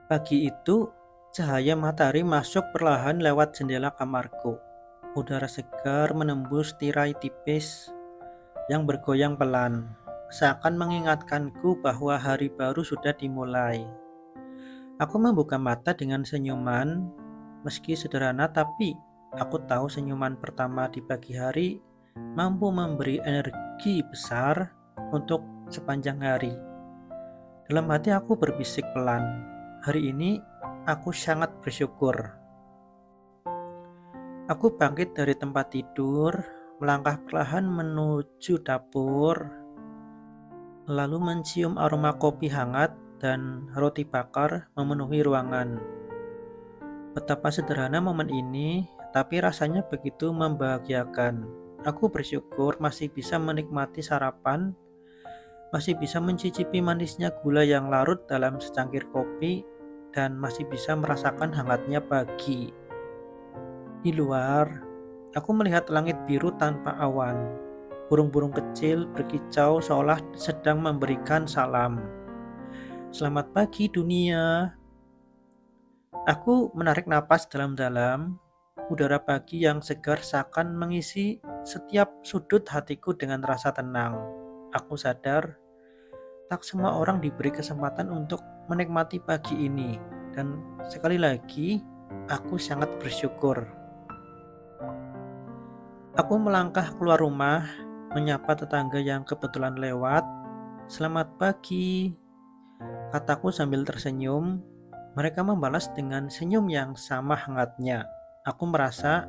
Pagi itu, cahaya matahari masuk perlahan lewat jendela kamarku. Udara segar menembus tirai tipis yang bergoyang pelan, seakan mengingatkanku bahwa hari baru sudah dimulai. Aku membuka mata dengan senyuman, meski sederhana, tapi aku tahu senyuman pertama di pagi hari mampu memberi energi besar untuk sepanjang hari. Dalam hati aku berbisik pelan, hari ini aku sangat bersyukur. Aku bangkit dari tempat tidur, melangkah perlahan menuju dapur, lalu mencium aroma kopi hangat dan roti bakar memenuhi ruangan. Betapa sederhana momen ini, tapi rasanya begitu membahagiakan. Aku bersyukur masih bisa menikmati sarapan, masih bisa mencicipi manisnya gula yang larut dalam secangkir kopi, dan masih bisa merasakan hangatnya pagi. Di luar, aku melihat langit biru tanpa awan. Burung-burung kecil berkicau seolah sedang memberikan salam. Selamat pagi dunia. Aku menarik napas dalam-dalam. Udara pagi yang segar seakan mengisi setiap sudut hatiku dengan rasa tenang. Aku sadar, tak semua orang diberi kesempatan untuk menikmati pagi ini. Dan sekali lagi, aku sangat bersyukur. Aku melangkah keluar rumah, menyapa tetangga yang kebetulan lewat. Selamat pagi, kataku sambil tersenyum. Mereka membalas dengan senyum yang sama hangatnya. Aku merasa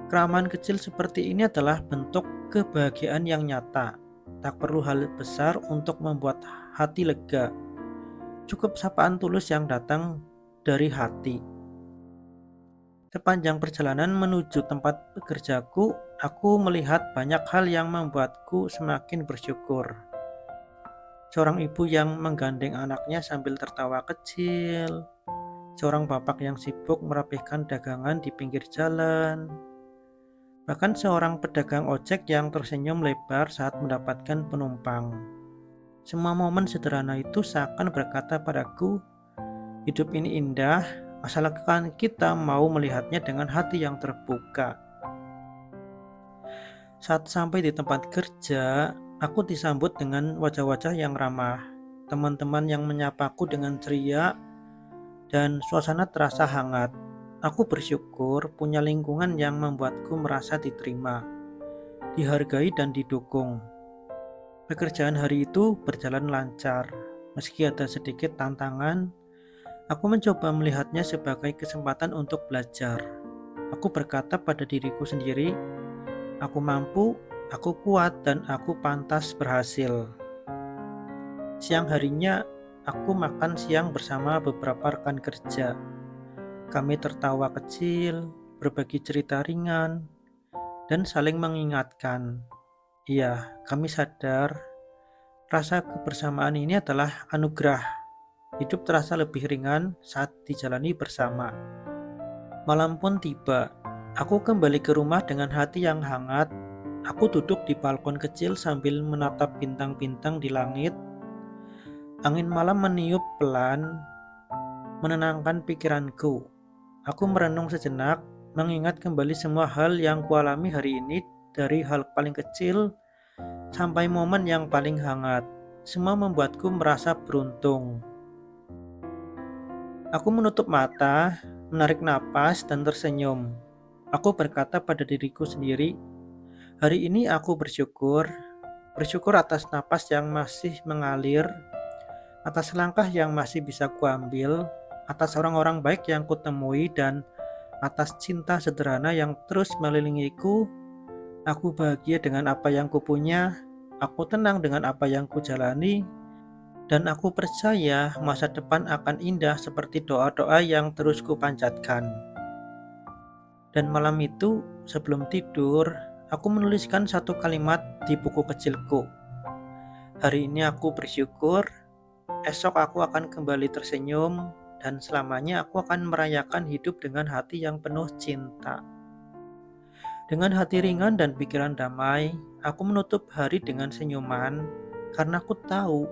keramaian kecil seperti ini adalah bentuk kebahagiaan yang nyata. Tak perlu hal besar untuk membuat hati lega. Cukup sapaan tulus yang datang dari hati. Sepanjang perjalanan menuju tempat bekerjaku, aku melihat banyak hal yang membuatku semakin bersyukur. Seorang ibu yang menggandeng anaknya sambil tertawa kecil, seorang bapak yang sibuk merapihkan dagangan di pinggir jalan, bahkan seorang pedagang ojek yang tersenyum lebar saat mendapatkan penumpang. Semua momen sederhana itu seakan berkata padaku, hidup ini indah, asalkan kita mau melihatnya dengan hati yang terbuka. Saat sampai di tempat kerja, aku disambut dengan wajah-wajah yang ramah, teman-teman yang menyapaku dengan ceria, dan suasana terasa hangat. Aku bersyukur punya lingkungan yang membuatku merasa diterima, dihargai, dan didukung. Pekerjaan hari itu berjalan lancar. Meski ada sedikit tantangan, aku mencoba melihatnya sebagai kesempatan untuk belajar. Aku berkata pada diriku sendiri, aku mampu, aku kuat, dan aku pantas berhasil. Siang harinya, aku makan siang bersama beberapa rekan kerja. Kami tertawa kecil, berbagi cerita ringan, dan saling mengingatkan. Iya, kami sadar rasa kebersamaan ini adalah anugerah. Hidup terasa lebih ringan saat dijalani bersama. Malam pun tiba. Aku kembali ke rumah dengan hati yang hangat. Aku duduk di balkon kecil sambil menatap bintang-bintang di langit. Angin malam meniup pelan, menenangkan pikiranku. Aku merenung sejenak, mengingat kembali semua hal yang kualami hari ini, dari hal paling kecil sampai momen yang paling hangat. Semua membuatku merasa beruntung. Aku menutup mata, menarik napas, dan tersenyum. Aku berkata pada diriku sendiri, hari ini aku bersyukur. Bersyukur atas napas yang masih mengalir, atas langkah yang masih bisa kuambil, atas orang-orang baik yang kutemui, dan atas cinta sederhana yang terus melilingiku. Aku bahagia dengan apa yang kupunya, aku tenang dengan apa yang kujalani, dan aku percaya masa depan akan indah seperti doa-doa yang terus kupanjatkan. Dan malam itu, sebelum tidur, aku menuliskan satu kalimat di buku kecilku. Hari ini aku bersyukur, esok aku akan kembali tersenyum, dan selamanya aku akan merayakan hidup dengan hati yang penuh cinta. Dengan hati ringan dan pikiran damai, aku menutup hari dengan senyuman, karena aku tahu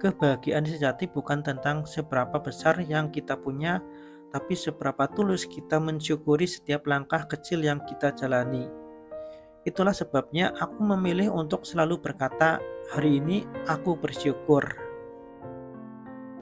Kebahagiaan sejati bukan tentang seberapa besar yang kita punya, tapi seberapa tulus kita mensyukuri setiap langkah kecil yang kita jalani. Itulah sebabnya aku memilih untuk selalu berkata, "Hari ini aku bersyukur."